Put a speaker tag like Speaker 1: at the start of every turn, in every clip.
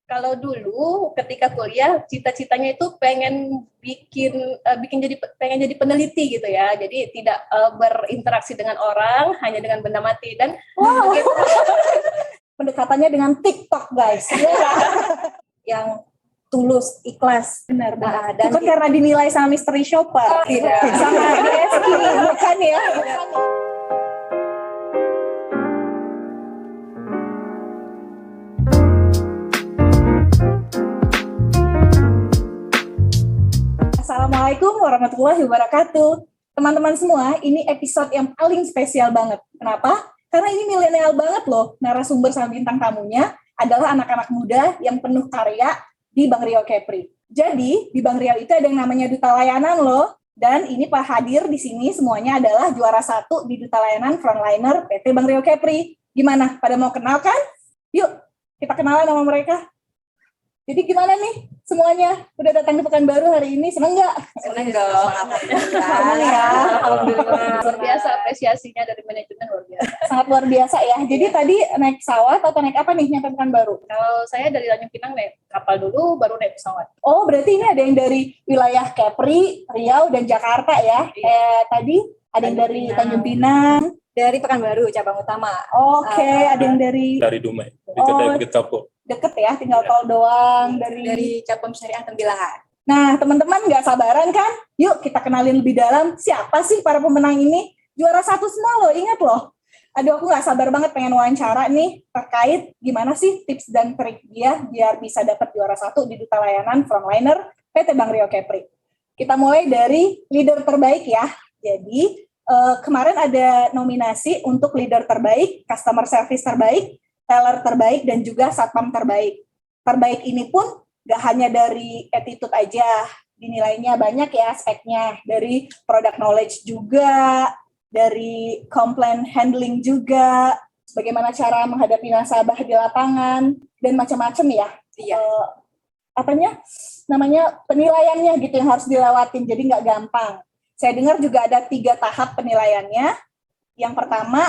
Speaker 1: Kalau dulu ketika kuliah cita-citanya itu pengen pengen jadi peneliti gitu ya. Jadi tidak berinteraksi dengan orang, hanya dengan benda mati dan begitu.
Speaker 2: Pendekatannya dengan TikTok, guys. Yang tulus, ikhlas.
Speaker 1: Benar.
Speaker 2: Dan bukan karena dinilai sama mystery shopper.
Speaker 1: Tidak.
Speaker 2: Sama DSI, bukan ya. Assalamualaikum warahmatullahi wabarakatuh. Teman-teman semua, ini episode yang paling spesial banget. Kenapa? Karena ini milenial banget loh. Narasumber sama bintang tamunya adalah anak-anak muda yang penuh karya di Bank Riau Kepri. Jadi, di Bank Riau itu ada yang namanya Duta Layanan loh. Dan ini Pak hadir di sini semuanya adalah juara 1 di Duta Layanan Frontliner PT Bank Riau Kepri. Gimana? Pada mau kenal kan? Yuk, kita kenalan sama mereka. Jadi gimana nih semuanya? Udah datang di Pekanbaru hari ini, seneng nggak?
Speaker 1: Senang dong.
Speaker 2: Seneng ya.
Speaker 1: Alhamdulillah. Luar biasa apresiasinya dari manajemen, luar biasa.
Speaker 2: Sangat luar biasa ya. Jadi tadi naik pesawat atau naik apa nih nyampe Pekanbaru?
Speaker 1: Kalau saya dari Tanjung Pinang naik kapal dulu, baru naik pesawat.
Speaker 2: Oh, berarti ini ada yang dari wilayah Kepri, Riau, dan Jakarta ya?
Speaker 1: Iya.
Speaker 2: Tadi ada yang dari Tanjung Pinang.
Speaker 3: Dari Pekanbaru cabang utama.
Speaker 2: Oke, ada yang dari
Speaker 4: Dumai, di kedai Bukit Kapur.
Speaker 2: deket ya, tinggal tol doang
Speaker 3: Dari cabang syariah Tembilahan.
Speaker 2: Nah, teman-teman nggak sabaran kan? Yuk kita kenalin lebih dalam siapa sih para pemenang ini. Juara 1 semua loh, ingat loh. Aduh, aku nggak sabar banget pengen wawancara nih terkait gimana sih tips dan trik dia biar bisa dapat juara 1 di Duta Layanan Frontliner PT Bank Riau Kepri. Kita mulai dari leader terbaik ya. Jadi kemarin ada nominasi untuk leader terbaik, customer service terbaik, teller terbaik, dan juga satpam terbaik. Terbaik ini pun gak hanya dari attitude aja, dinilainya banyak ya aspeknya, dari product knowledge juga, dari complaint handling juga, bagaimana cara menghadapi nasabah di lapangan, dan macam-macam ya.
Speaker 3: Iya.
Speaker 2: Penilaiannya gitu yang harus dilewatin, jadi gak gampang. Saya dengar juga ada 3 tahap penilaiannya. Yang pertama,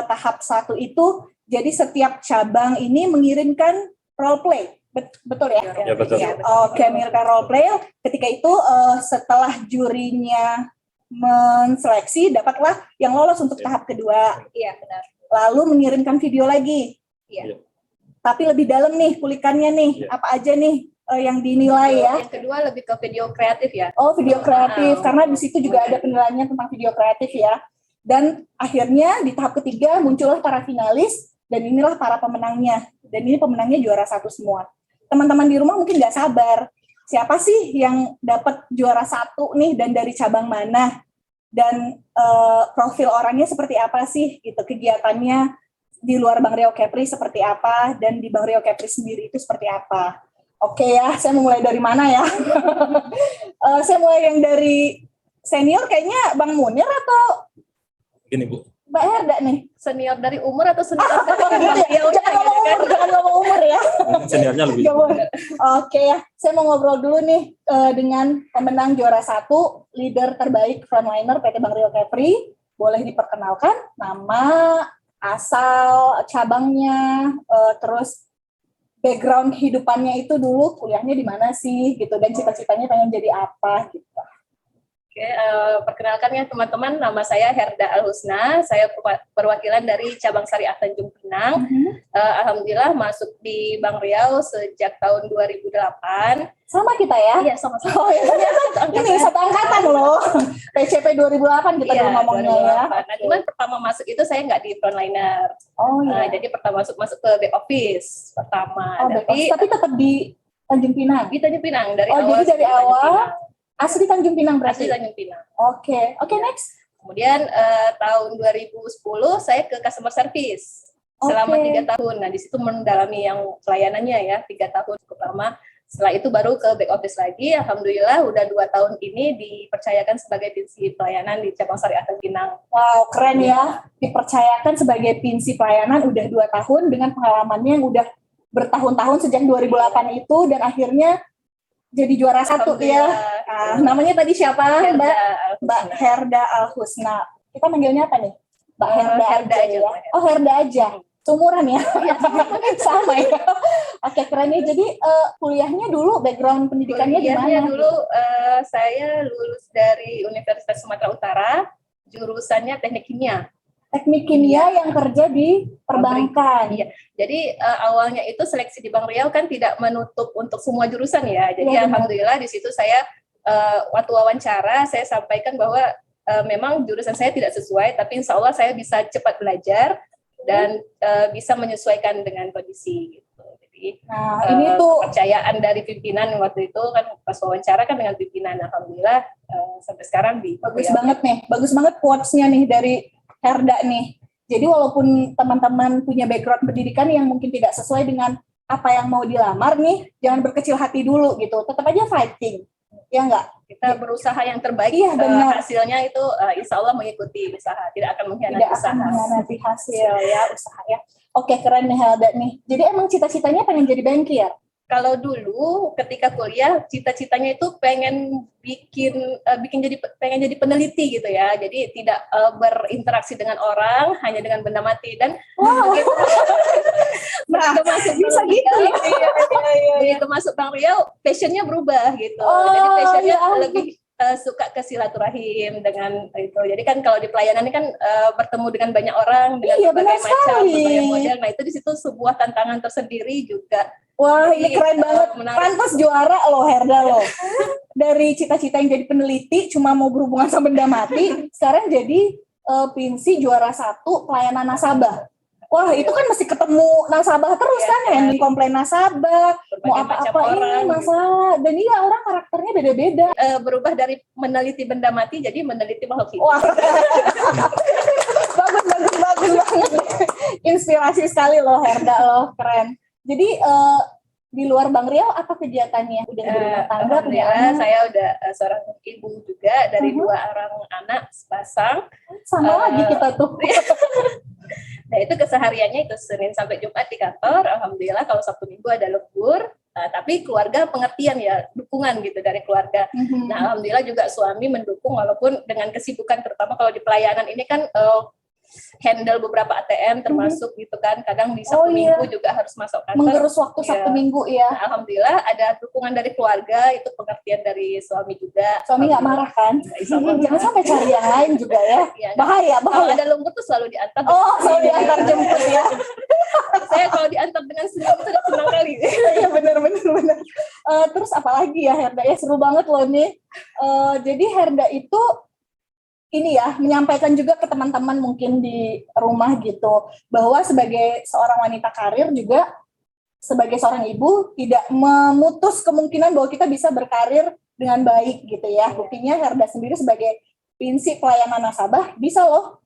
Speaker 2: tahap 1 itu, jadi setiap cabang ini mengirimkan role play, betul ya?
Speaker 4: Ya betul.
Speaker 2: Oke, mengirimkan role play. Ketika itu setelah jurinya menseleksi, dapatlah yang lolos untuk tahap kedua.
Speaker 1: Iya, benar.
Speaker 2: Lalu mengirimkan video lagi.
Speaker 1: Iya.
Speaker 2: Tapi lebih dalam nih kulikannya nih, apa aja nih yang dinilai ya?
Speaker 1: Yang kedua lebih ke video kreatif ya.
Speaker 2: Oh, video kreatif, karena di situ juga ada penilaiannya tentang video kreatif ya. Dan akhirnya di tahap ketiga muncullah para finalis, dan inilah para pemenangnya. Dan ini pemenangnya juara 1 semua. Teman-teman di rumah mungkin nggak sabar. Siapa sih yang dapat juara 1 nih dan dari cabang mana? Dan profil orangnya seperti apa sih? Gitu, kegiatannya di luar Bank Riau Kepri seperti apa? Dan di Bank Riau Kepri sendiri itu seperti apa? Oke ya, saya mau mulai dari mana ya? Saya mulai yang dari senior, kayaknya Bang Munir atau
Speaker 4: Gini Bu,
Speaker 2: Mbak Herda nih?
Speaker 1: Senior dari umur atau senior dari
Speaker 2: Jangan ngomong umur ya.
Speaker 4: seniornya lebih.
Speaker 2: Oke ya, saya mau ngobrol dulu nih dengan pemenang juara 1, leader terbaik frontliner PT Bank Riau Kepri. Boleh diperkenalkan nama, asal, cabangnya, terus background kehidupannya itu dulu kuliahnya di mana sih gitu, dan cita-citanya pengen jadi apa gitu.
Speaker 1: Oke, perkenalkan ya teman-teman, nama saya Herda Alhusna, saya perwakilan dari cabang syariah Tanjung Pinang. Alhamdulillah masuk di Bank Riau sejak tahun 2008.
Speaker 2: Sama kita ya?
Speaker 1: Iya, sama-sama.
Speaker 2: Oh, ya. Ini satu angkatan loh. PCP 2008 kita dulu ngomongnya
Speaker 1: 2008.
Speaker 2: ya.
Speaker 1: Nah, cuman pertama masuk itu saya nggak di frontliner.
Speaker 2: Oh iya.
Speaker 1: Jadi pertama masuk ke back office pertama.
Speaker 2: Oh, tapi tetap di Tanjung Pinang.
Speaker 1: Di Tanjung Pinang dari
Speaker 2: Jadi
Speaker 1: awal.
Speaker 2: dari awal asli Tanjung Pinang berarti.
Speaker 1: Asli Tanjung Pinang.
Speaker 2: Oke, next.
Speaker 1: Kemudian tahun 2010 saya ke customer service selama 3 tahun. Nah, di situ mendalami yang pelayanannya ya, 3 tahun cukup lama. Setelah itu baru ke back office lagi. Alhamdulillah udah 2 tahun ini dipercayakan sebagai pinsi pelayanan di cabang syariah Tanjung Pinang.
Speaker 2: Wow, keren ya. Dipercayakan sebagai pinsi pelayanan udah 2 tahun dengan pengalamannya yang udah bertahun-tahun sejak 2008 itu, dan akhirnya jadi juara 1 ya. Namanya tadi siapa? Mbak Herda Alhusna. Kita manggilnya apa nih? Mbak Herda aja ya. Oh, Herda aja. Seumuran ya? Sama ya? Oke, keren ya. Jadi kuliahnya dulu, background pendidikannya di
Speaker 1: Kuliahnya
Speaker 2: mana?
Speaker 1: dulu saya lulus dari Universitas Sumatera Utara, jurusannya teknik kimia.
Speaker 2: Teknik kimia yang kerja di perbankan.
Speaker 1: Iya. Jadi awalnya itu seleksi di Bank Riau kan tidak menutup untuk semua jurusan ya. Jadi
Speaker 2: Iya, benar.
Speaker 1: alhamdulillah di situ saya waktu wawancara saya sampaikan bahwa memang jurusan saya tidak sesuai, tapi insya Allah saya bisa cepat belajar dan bisa menyesuaikan dengan kondisi gitu. Jadi
Speaker 2: Nah, ini tuh
Speaker 1: kepercayaan dari pimpinan waktu itu kan pas wawancara kan dengan pimpinan, alhamdulillah sampai sekarang di
Speaker 2: bagus banget nih. Bagus banget quotes-nya nih dari Herda nih. Jadi walaupun teman-teman punya background pendidikan yang mungkin tidak sesuai dengan apa yang mau dilamar nih, jangan berkecil hati dulu gitu. Tetap aja fighting. Ya enggak?
Speaker 1: Kita berusaha yang terbaik,
Speaker 2: Iya, benar.
Speaker 1: hasilnya itu insya Allah mengikuti usaha, tidak akan mengkhianati
Speaker 2: Tidak
Speaker 1: usaha.
Speaker 2: akan mengkhianati hasil ya, usaha ya. Oke, keren nih Helda nih. Jadi emang cita-citanya pengen jadi bankir?
Speaker 1: Kalau dulu ketika kuliah cita-citanya itu pengen pengen jadi peneliti gitu ya. Jadi tidak berinteraksi dengan orang, hanya dengan benda mati. Dan
Speaker 2: Wow.
Speaker 1: begitu masuk
Speaker 2: Bisa
Speaker 1: Bank
Speaker 2: gitu
Speaker 1: Riau,
Speaker 2: ya.
Speaker 1: begitu masuk Bank Riau, passionnya berubah gitu.
Speaker 2: Oh,
Speaker 1: Jadi passionnya
Speaker 2: ya ampun.
Speaker 1: lebih suka ke silaturahim dengan itu. Jadi kan kalau di pelayanan ini kan bertemu dengan banyak orang dengan
Speaker 2: Iya,
Speaker 1: berbagai
Speaker 2: benar
Speaker 1: macam
Speaker 2: sekali.
Speaker 1: berbagai model. Nah itu di situ sebuah tantangan tersendiri juga.
Speaker 2: Wah, ini
Speaker 1: Jadi,
Speaker 2: keren banget.
Speaker 1: menarik.
Speaker 2: Pantas juara loh Herda loh. Dari cita-cita yang jadi peneliti cuma mau berhubungan sama benda mati, sekarang jadi Pinsi juara 1 pelayanan nasabah. Wah, itu kan mesti ketemu nasabah terus
Speaker 1: Iya,
Speaker 2: kan, handling komplain nasabah, mau
Speaker 1: Berbagai macam
Speaker 2: apa-apa ini
Speaker 1: orang, gitu.
Speaker 2: masalah. Dan iya, orang karakternya beda-beda.
Speaker 1: Berubah dari meneliti benda mati jadi meneliti makhluk hidup.
Speaker 2: Wah, bagus banget. Inspirasi sekali loh Herda loh, keren. Jadi di luar Bang Riau apa kegiatannya? Udah berumah tangga, punya
Speaker 1: Alhamdulillah
Speaker 2: anak?
Speaker 1: saya udah seorang ibu juga dari 2 orang anak sepasang.
Speaker 2: Sama lagi kita tuh.
Speaker 1: Nah itu kesehariannya itu Senin sampai Jumat di kantor. Alhamdulillah kalau Sabtu Minggu ada lembur. Tapi keluarga pengertian ya, dukungan gitu dari keluarga. Nah alhamdulillah juga suami mendukung walaupun dengan kesibukan terutama kalau di pelayanan ini kan handle beberapa ATM termasuk gitu kan. Kadang di Sabtu Minggu juga harus masuk kantor.
Speaker 2: Menggerus waktu Sabtu Minggu ya.
Speaker 1: Nah, alhamdulillah ada dukungan dari keluarga, itu pengertian dari suami juga.
Speaker 2: Suami nggak marah kan? Jangan sampai cari yang lain juga ya.
Speaker 1: Ya,
Speaker 2: Bahaya.
Speaker 1: kalau ada lembur tuh selalu diantar.
Speaker 2: Oh, selalu diantar jemput ya.
Speaker 1: Saya kalau diantar dengan senyum itu udah senang kali.
Speaker 2: Iya benar. Terus apalagi ya Herda ya, seru banget loh nih. Jadi Herda itu ini ya, menyampaikan juga ke teman-teman mungkin di rumah gitu, bahwa sebagai seorang wanita karir juga, sebagai seorang ibu, tidak memutus kemungkinan bahwa kita bisa berkarir dengan baik gitu ya. Buktinya Herda sendiri sebagai Pinsi pelayanan nasabah, bisa loh,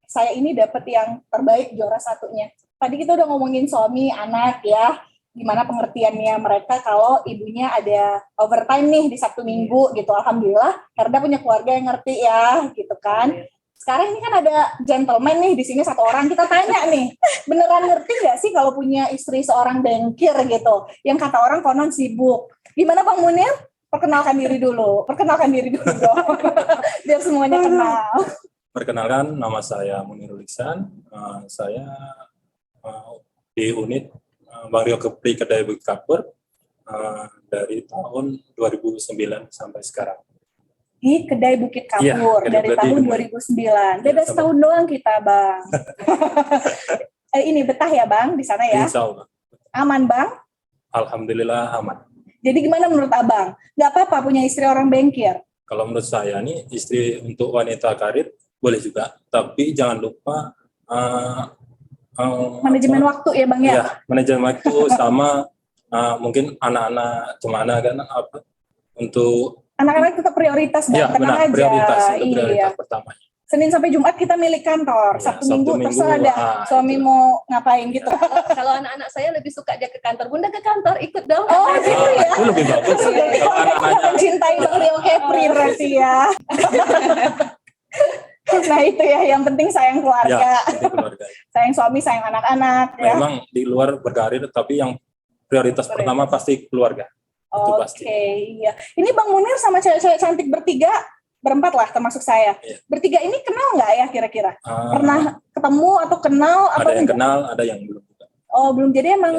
Speaker 2: saya ini dapat yang terbaik juara 1-nya. Tadi kita udah ngomongin suami, anak ya, gimana pengertiannya mereka kalau ibunya ada overtime nih di Sabtu Minggu gitu. Alhamdulillah Herda punya keluarga yang ngerti ya gitu kan. Sekarang ini kan ada gentleman nih di sini 1 orang, kita tanya nih, beneran ngerti nggak sih kalau punya istri seorang bankir gitu, yang kata orang konon sibuk. Gimana Bang Munir? Perkenalkan diri dulu dong, biar semuanya kenal.
Speaker 4: Perkenalkan, nama saya Munirul Ihsan. Saya di unit Bank Riau Kepri Kedai Bukit Kapur dari tahun 2009 sampai sekarang.
Speaker 2: Di Kedai Bukit Kapur
Speaker 4: Iya,
Speaker 2: dari tahun 2009. Beda setahun doang kita, Bang. Ini betah ya, Bang, di sana ya?
Speaker 4: Insya Allah.
Speaker 2: Aman, Bang?
Speaker 4: Alhamdulillah aman.
Speaker 2: Jadi gimana menurut Abang? Nggak apa-apa punya istri orang bankir?
Speaker 4: Kalau menurut saya nih, istri untuk wanita karir boleh juga, tapi jangan lupa
Speaker 2: Manajemen waktu ya, Bang ya?
Speaker 4: Iya, manajemen waktu sama mungkin anak-anak gimana kan untuk
Speaker 2: anak-anak tetap prioritas, Bang.
Speaker 4: Iya,
Speaker 2: Tenang
Speaker 4: benar,
Speaker 2: aja.
Speaker 4: prioritas itu prioritas
Speaker 2: Iya.
Speaker 4: pertamanya.
Speaker 2: Senin sampai Jumat kita milik kantor.
Speaker 4: Iya,
Speaker 2: Sabtu Minggu terserah dah. Suami
Speaker 4: itu.
Speaker 2: mau ngapain gitu.
Speaker 1: Kalau anak-anak saya lebih suka dia ke kantor. Bunda ke kantor, ikut dong.
Speaker 2: Oh, gitu ya.
Speaker 4: Itu lebih bagus. Kalau anak-anak
Speaker 2: Mencintai Bang Rio Kepri berarti ya. Nah itu ya, yang penting sayang keluarga.
Speaker 4: ya, itu keluarga.
Speaker 2: Sayang suami, sayang anak-anak ya.
Speaker 4: Memang di luar berkarir, tapi yang prioritas pertama pasti keluarga. Itu pasti.
Speaker 2: Oke, iya. Ini Bang Munir sama cewek-cewek cantik bertiga, berempat lah termasuk saya.
Speaker 4: Iya.
Speaker 2: Bertiga ini kenal nggak ya kira-kira? Pernah ketemu atau kenal atau
Speaker 4: Ada yang
Speaker 2: enggak?
Speaker 4: kenal, ada yang belum juga.
Speaker 2: Oh, belum. Jadi emang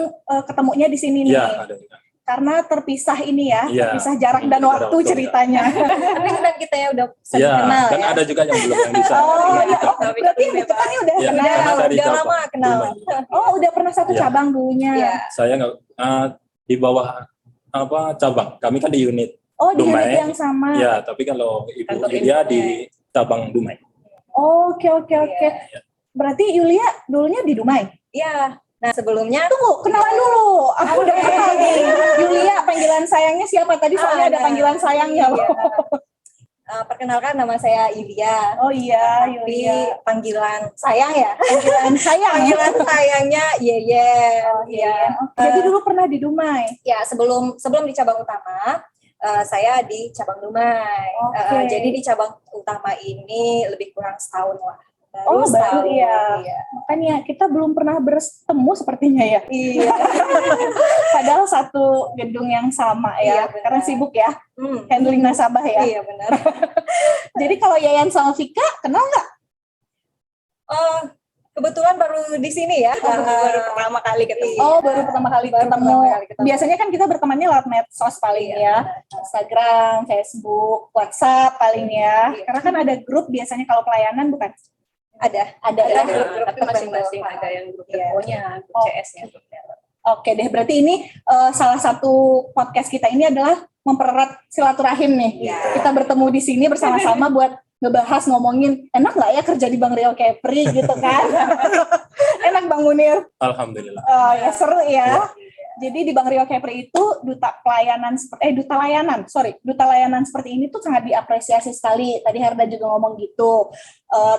Speaker 2: ketemunya di sini nih.
Speaker 4: Iya, ada juga.
Speaker 2: Karena terpisah ini ya,
Speaker 4: Iya,
Speaker 2: terpisah jarak dan
Speaker 4: jarak
Speaker 2: waktu
Speaker 4: waktu,
Speaker 2: ceritanya.
Speaker 3: Tapi kan kita ya udah
Speaker 4: Iya,
Speaker 3: saling kenal
Speaker 4: kan
Speaker 3: ya.
Speaker 4: ada juga yang belum yang bisa.
Speaker 2: Oh,
Speaker 4: Yang
Speaker 2: iya.
Speaker 4: kita.
Speaker 2: Oh, berarti yang deketan ini udah
Speaker 4: Iya,
Speaker 2: kenal.
Speaker 4: karena dari
Speaker 3: udah
Speaker 4: cabang
Speaker 3: lama kenal.
Speaker 4: Dumai.
Speaker 2: Oh, udah pernah satu
Speaker 4: Iya.
Speaker 2: cabang dulunya.
Speaker 3: Iya.
Speaker 4: Saya nggak di bawah cabang. Kami kan di unit.
Speaker 2: Oh, di
Speaker 4: Dumai.
Speaker 2: unit yang sama.
Speaker 4: Ya, tapi kalau Ibu
Speaker 1: Kantor
Speaker 4: Lydia
Speaker 1: ibunya.
Speaker 4: di cabang Dumai.
Speaker 2: Oke.
Speaker 4: Iya.
Speaker 2: Berarti Yulia dulunya di Dumai.
Speaker 3: Iya. Nah, sebelumnya
Speaker 2: Tunggu, kenalan dulu. Aku udah kenal nih. Yulia, panggilan sayangnya siapa? Tadi soalnya ada
Speaker 3: Ada.
Speaker 2: panggilan sayangnya loh.
Speaker 3: perkenalkan nama saya Ilia.
Speaker 2: Oh iya,
Speaker 3: Tapi
Speaker 2: Yulia.
Speaker 3: panggilan sayang ya.
Speaker 2: Panggilan sayang.
Speaker 3: Panggilan sayangnya Yeye.
Speaker 2: Oh iya. Jadi dulu pernah di Dumai.
Speaker 3: Ya, sebelum di cabang utama, saya di cabang Dumai.
Speaker 2: Oke.
Speaker 3: Jadi di cabang utama ini lebih kurang setahun lah.
Speaker 2: Oh, baru
Speaker 3: setahun,
Speaker 2: iya. Makanya kita belum pernah bertemu sepertinya ya.
Speaker 3: Iya.
Speaker 2: Padahal satu gedung yang sama ya.
Speaker 3: Iya, benar.
Speaker 2: Karena sibuk ya,
Speaker 3: Hmm.
Speaker 2: handling nasabah ya.
Speaker 3: Iya benar.
Speaker 2: Jadi kalau Yayan sama Vika, kenal nggak?
Speaker 3: Oh, kebetulan baru di sini ya. Baru pertama kali ketemu.
Speaker 2: Oh, baru pertama kali
Speaker 3: Baru
Speaker 2: ketemu.
Speaker 3: pertama kali ketemu.
Speaker 2: Biasanya kan kita bertemannya lewat medsos paling ya. Instagram, Facebook, WhatsApp paling ya.
Speaker 3: Iya.
Speaker 2: Karena kan ada grup biasanya kalau pelayanan bukan?
Speaker 3: Ada
Speaker 2: Ada ya.
Speaker 3: grup-grup
Speaker 1: Tapi masing-masing ada yang grup
Speaker 2: Iya.
Speaker 1: TO-nya, grup
Speaker 2: Oh.
Speaker 1: CS-nya, grup talent.
Speaker 2: Oke deh, berarti ini salah satu podcast kita ini adalah mempererat silaturahim nih.
Speaker 3: Iya.
Speaker 2: Kita bertemu di sini bersama-sama buat ngebahas ngomongin enak nggak ya kerja di Bang Rio Kepri gitu kan? Enak Bang Munir.
Speaker 4: Alhamdulillah.
Speaker 2: Oh ya seru ya. Jadi di Bang Rio Kepri itu duta layanan seperti ini tuh sangat diapresiasi sekali. Tadi Herda juga ngomong gitu.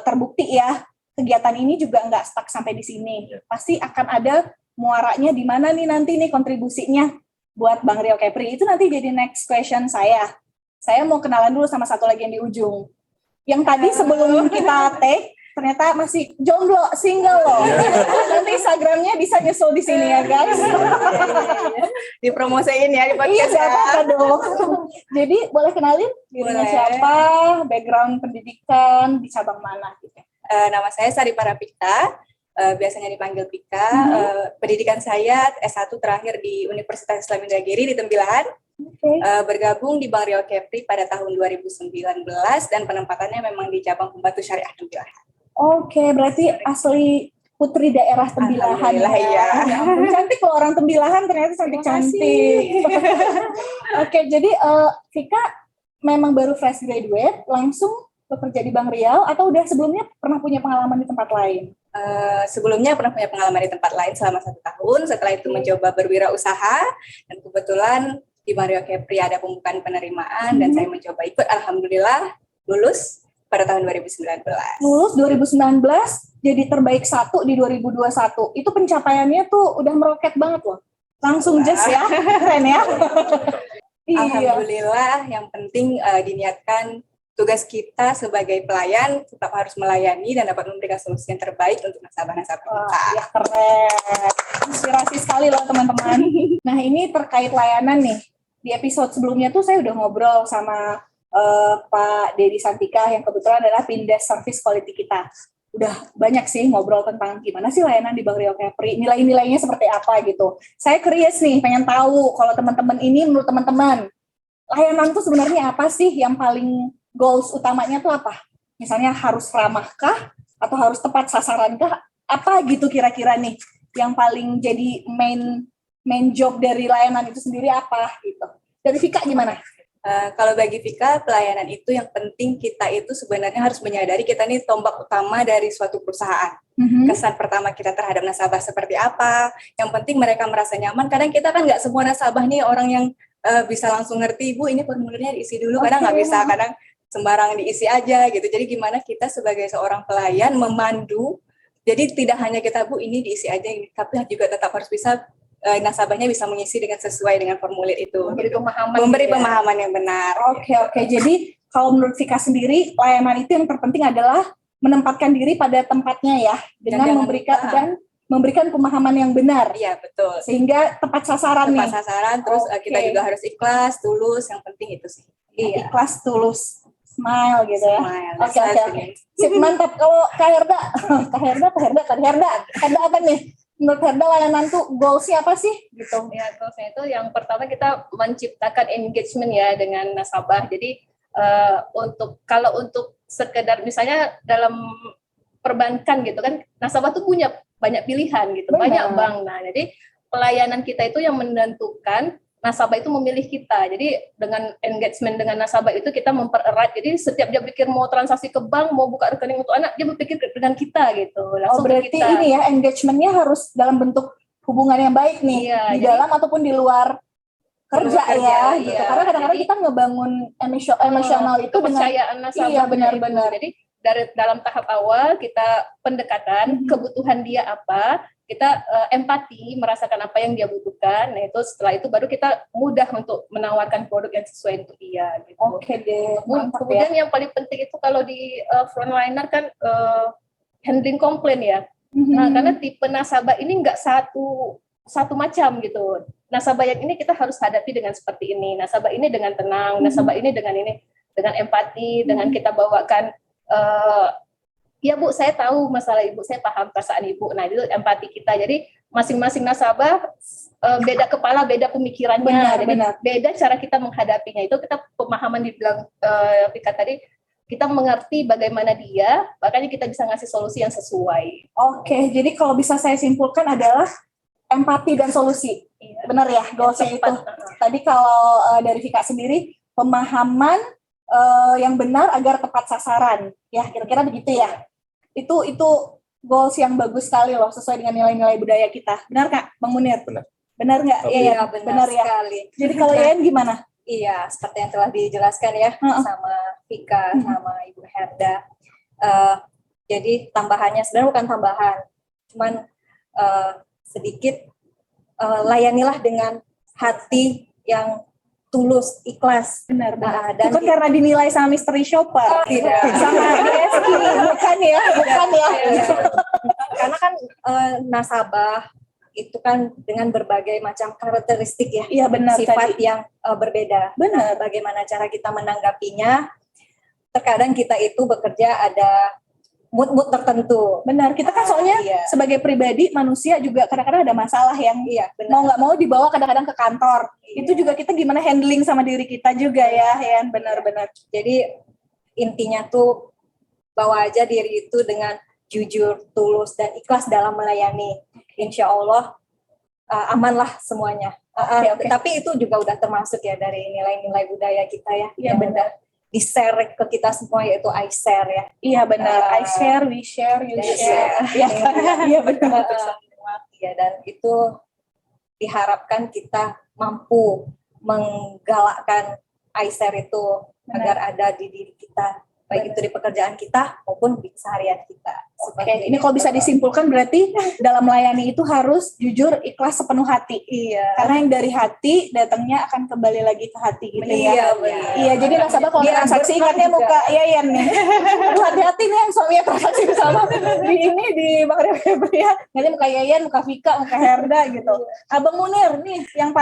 Speaker 2: Terbukti ya kegiatan ini juga nggak stuck sampai di sini. Pasti akan ada muaranya di mana nih nanti nih kontribusinya buat Bang Rio Kepri. Itu nanti jadi next question saya. Saya mau kenalan dulu sama satu lagi yang di ujung. Yang tadi sebelum kita take ternyata masih jomblo, single loh. Nanti Instagramnya bisa nyusul di sini ya guys.
Speaker 3: dipromosiin ya di
Speaker 2: Iya,
Speaker 3: podcast
Speaker 2: nggak
Speaker 3: ya.
Speaker 2: apa-apa dong. Jadi boleh kenalin dirinya
Speaker 3: Boleh.
Speaker 2: siapa, background pendidikan di cabang mana gitu.
Speaker 3: Nama saya Sari Parapita, biasanya dipanggil Pika. Pendidikan saya S1 terakhir di Universitas Islam Indragiri di Tembilahan.
Speaker 2: Oke.
Speaker 3: Bergabung di Bang Rio Kepri pada tahun 2019 dan penempatannya memang di cabang pembantu syariah Tembilahan.
Speaker 2: Oke, berarti asli putri daerah Tembilahan
Speaker 3: Alhamdulillah,
Speaker 2: ya.
Speaker 3: iya.
Speaker 2: Ya ampun, cantik loh orang Tembilahan, ternyata cantik-cantik. Oke, jadi Vika memang baru fresh graduate, langsung bekerja di Bang Riau atau udah sebelumnya pernah punya pengalaman di tempat lain?
Speaker 3: Sebelumnya pernah punya pengalaman di tempat lain selama 1 tahun, setelah itu mencoba berwirausaha, dan kebetulan di Bang Rio Kepri ada pembukaan penerimaan, dan saya mencoba ikut, alhamdulillah lulus pada tahun 2019.
Speaker 2: Lulus 2019, jadi terbaik 1 di 2021. Itu pencapaiannya tuh udah meroket banget loh. Langsung just ya, keren ya. Iya.
Speaker 3: Alhamdulillah, yang penting diniatkan tugas kita sebagai pelayan tetap harus melayani dan dapat memberikan solusi yang terbaik untuk nasabah-nasabah
Speaker 2: Wah,
Speaker 3: kita.
Speaker 2: ya keren. Inspirasi sekali loh teman-teman. Nah ini terkait layanan nih. Di episode sebelumnya tuh saya udah ngobrol sama Pak Dedi Santika yang kebetulan adalah Pindes Service Quality kita. Udah banyak sih ngobrol tentang gimana sih layanan di Bang Rio Kepri, nilai-nilainya seperti apa gitu. Saya curious nih, pengen tahu kalau teman-teman ini menurut teman-teman, layanan tuh sebenarnya apa sih yang paling goals utamanya tuh apa? Misalnya harus ramahkah atau harus tepat sasarankah? Apa gitu kira-kira nih yang paling jadi main job dari layanan itu sendiri apa gitu? Dari Vika gimana?
Speaker 3: Kalau bagi Vika, pelayanan itu yang penting kita itu sebenarnya harus menyadari kita ini tombak utama dari suatu perusahaan. Kesan pertama kita terhadap nasabah seperti apa, yang penting mereka merasa nyaman. Kadang kita kan nggak semua nasabah nih orang yang bisa langsung ngerti, Bu ini formulirnya diisi dulu, kadang nggak bisa, kadang sembarang diisi aja gitu. Jadi gimana kita sebagai seorang pelayan memandu, jadi tidak hanya kita, Bu ini diisi aja, tapi juga tetap harus bisa nasabahnya bisa mengisi dengan sesuai dengan formulir itu.
Speaker 1: Memberi
Speaker 3: gitu.
Speaker 1: pemahaman.
Speaker 3: Memberi
Speaker 1: gitu ya.
Speaker 3: pemahaman yang benar.
Speaker 2: Oke. Jadi kalau menurut Vika sendiri, layanan itu yang terpenting adalah menempatkan diri pada tempatnya ya, dengan
Speaker 3: jangan
Speaker 2: memberikan
Speaker 3: lupa.
Speaker 2: dan memberikan pemahaman yang benar,
Speaker 3: Iya betul.
Speaker 2: sehingga tepat sasaran
Speaker 3: Tepat
Speaker 2: nih.
Speaker 3: sasaran, terus kita
Speaker 2: Oke.
Speaker 3: juga harus ikhlas, tulus, yang penting itu sih.
Speaker 2: Ikhlas tulus. Smile gitu ya.
Speaker 3: Smile.
Speaker 2: Oke. Sip, mantap. Kalau Kak Herda apa nih? Menurut Herda layanan tuh goals-nya apa sih? Gitu.
Speaker 1: Ya, goalsnya itu yang pertama kita menciptakan engagement ya dengan nasabah. Jadi kalau untuk sekedar misalnya dalam perbankan gitu kan, nasabah tuh punya banyak pilihan gitu,
Speaker 2: Benar.
Speaker 1: banyak bank. Nah, jadi pelayanan kita itu yang menentukan nasabah itu memilih kita. Jadi dengan engagement dengan nasabah itu kita mempererat. Jadi setiap dia pikir mau transaksi ke bank, mau buka rekening untuk anak, dia berpikir dengan kita gitu. Langsung ke
Speaker 2: Berarti
Speaker 1: kita.
Speaker 2: ini ya engagementnya harus dalam bentuk hubungan yang baik nih,
Speaker 1: Iya,
Speaker 2: di
Speaker 1: jadi-
Speaker 2: dalam ataupun di luar kerja ya, gitu.
Speaker 1: iya.
Speaker 2: Karena kadang-kadang
Speaker 1: Jadi-
Speaker 2: kita ngebangun emosional itu dengan
Speaker 1: kepercayaan nasabah.
Speaker 2: Iya, benar-benar.
Speaker 1: Jadi dalam tahap awal kita pendekatan kebutuhan dia apa, kita empati merasakan apa yang dia butuhkan. Nah itu setelah itu baru kita mudah untuk menawarkan produk yang sesuai untuk dia. Gitu.
Speaker 2: Oke deh, mantap ya.
Speaker 1: Kemudian yang paling penting itu kalau di frontliner kan handling komplain ya. Nah karena tipe nasabah ini nggak satu macam gitu. Nasabah yang ini kita harus hadapi dengan seperti ini. Nasabah ini dengan tenang. Nasabah ini dengan empati. Dengan kita bawakan. Ya Bu, saya tahu masalah Ibu, saya paham perasaan Ibu. Nah itu empati kita. Jadi masing-masing nasabah beda kepala, beda pemikirannya.
Speaker 2: Benar.
Speaker 1: Beda cara kita menghadapinya. Itu kita pemahaman dibilang Vika tadi, kita mengerti bagaimana dia, makanya kita bisa ngasih solusi yang sesuai.
Speaker 2: Oke, jadi kalau bisa saya simpulkan adalah empati dan solusi.
Speaker 1: Iya.
Speaker 2: Benar ya, goalsnya itu. Tadi kalau dari Vika sendiri, pemahaman yang benar agar tepat sasaran. Ya, kira-kira begitu ya. Itu goals yang bagus sekali loh, sesuai dengan nilai-nilai budaya kita. Benar Kak, Bang Munir?
Speaker 4: Benar.
Speaker 2: Nggak?
Speaker 4: Oke.
Speaker 2: Iya,
Speaker 3: benar
Speaker 2: ya.
Speaker 3: sekali.
Speaker 2: Jadi kalau Yayan gimana?
Speaker 3: Iya, seperti yang telah dijelaskan ya sama Vika, sama Ibu Herda. Jadi tambahannya sebenarnya bukan tambahan, cuman sedikit layanilah dengan hati yang tulus, ikhlas.
Speaker 2: Benar.
Speaker 3: Dan
Speaker 2: Bukan karena dinilai sama mystery shopper.
Speaker 3: tidak.
Speaker 2: Sama DSK. Bukan ya.
Speaker 3: Karena kan nasabah itu kan dengan berbagai macam karakteristik ya,
Speaker 2: Iya benar
Speaker 3: sifat
Speaker 2: tadi.
Speaker 3: yang berbeda.
Speaker 2: Benar.
Speaker 3: Bagaimana cara kita menanggapinya? Terkadang kita itu bekerja ada mood-mood tertentu.
Speaker 2: Benar. Kita kan soalnya
Speaker 3: Iya.
Speaker 2: sebagai pribadi manusia juga kadang-kadang ada masalah yang
Speaker 3: Iya, benar.
Speaker 2: mau nggak mau dibawa kadang-kadang ke kantor.
Speaker 3: Iya.
Speaker 2: Itu juga kita gimana handling sama diri kita juga ya, Yan. Benar-benar.
Speaker 3: Jadi intinya tuh bawa aja diri itu dengan jujur, tulus, dan ikhlas dalam melayani. Insya Allah amanlah semuanya.
Speaker 2: Oke.
Speaker 3: Tapi itu juga udah termasuk ya dari nilai-nilai budaya kita ya.
Speaker 2: Iya,
Speaker 3: yang
Speaker 2: benar.
Speaker 3: udah di-share ke kita semua, yaitu I share ya.
Speaker 2: Iya benar. I share, we share, you
Speaker 3: Yes,
Speaker 2: share.
Speaker 3: ya.
Speaker 2: Iya benar.
Speaker 3: Ya, dan itu diharapkan kita mampu menggalakkan I share itu agar ada di diri kita, baik itu di pekerjaan kita maupun di keseharian kita.
Speaker 2: Oke, ini kalau bisa disimpulkan berarti dalam melayani itu harus jujur, ikhlas, sepenuh hati.
Speaker 3: Iya.
Speaker 2: Karena yang dari hati datangnya akan kembali lagi ke hati gitu ya.
Speaker 3: Iya, benar.
Speaker 2: Iya, jadi nasabah kalau
Speaker 3: Dia
Speaker 2: transaksi
Speaker 3: berkah
Speaker 2: ingatnya
Speaker 3: juga.
Speaker 2: muka Yayan nih. Aduh, hati-hati nih yang suaminya transaksi bersama di Bang Rio Febri ya. Nanti muka Yayan, muka Vika, muka Herda gitu. Abang Munir nih yang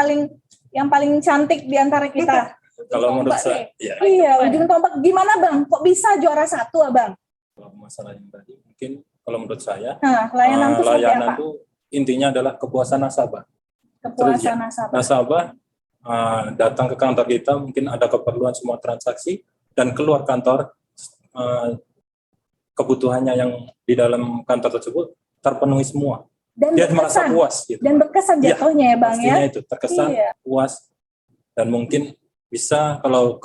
Speaker 2: paling cantik di antara kita.
Speaker 4: Kalau menurut
Speaker 1: Tombak
Speaker 4: saya,
Speaker 1: nih.
Speaker 4: ya,
Speaker 2: Iya, ujung tombak gimana Bang? Kok bisa juara 1 Abang?
Speaker 4: kalau masalah yang tadi, mungkin kalau menurut saya,
Speaker 2: Nah, layanan itu seperti
Speaker 4: layanan
Speaker 2: apa?
Speaker 4: itu intinya adalah kepuasan nasabah.
Speaker 2: Kepuasan nasabah.
Speaker 4: Nasabah datang ke kantor kita, mungkin ada keperluan semua transaksi, dan keluar kantor, kebutuhannya yang di dalam kantor tersebut terpenuhi semua.
Speaker 2: Dan
Speaker 4: Dia merasa
Speaker 2: berkesan.
Speaker 4: puas. Gitu.
Speaker 2: Dan berkesan
Speaker 4: Iya,
Speaker 2: jatuhnya ya Bang
Speaker 4: Pastinya
Speaker 2: ya.
Speaker 4: itu terkesan,
Speaker 2: Iya.
Speaker 4: puas, dan mungkin bisa kalau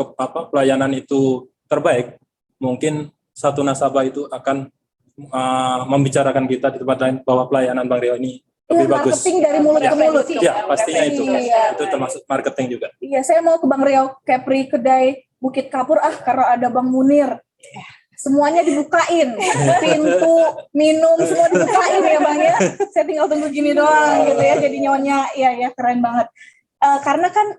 Speaker 4: pelayanan itu terbaik, mungkin satu nasabah itu akan membicarakan kita di tempat lain bahwa pelayanan Bang Rio ini
Speaker 2: Iya,
Speaker 4: lebih bagus.
Speaker 2: marketing dari mulut ke mulut.
Speaker 4: Ya, pastinya itu.
Speaker 2: Iya.
Speaker 4: Itu termasuk marketing juga.
Speaker 2: Iya, saya mau ke Bang Rio Capri kedai Bukit Kapur karena ada Bang Munir. Semuanya dibukain, pintu, minum semua dibukain ya Bang ya. Saya tinggal tunggu gini doang gitu ya, jadi nyonya. Iya keren banget. Karena kan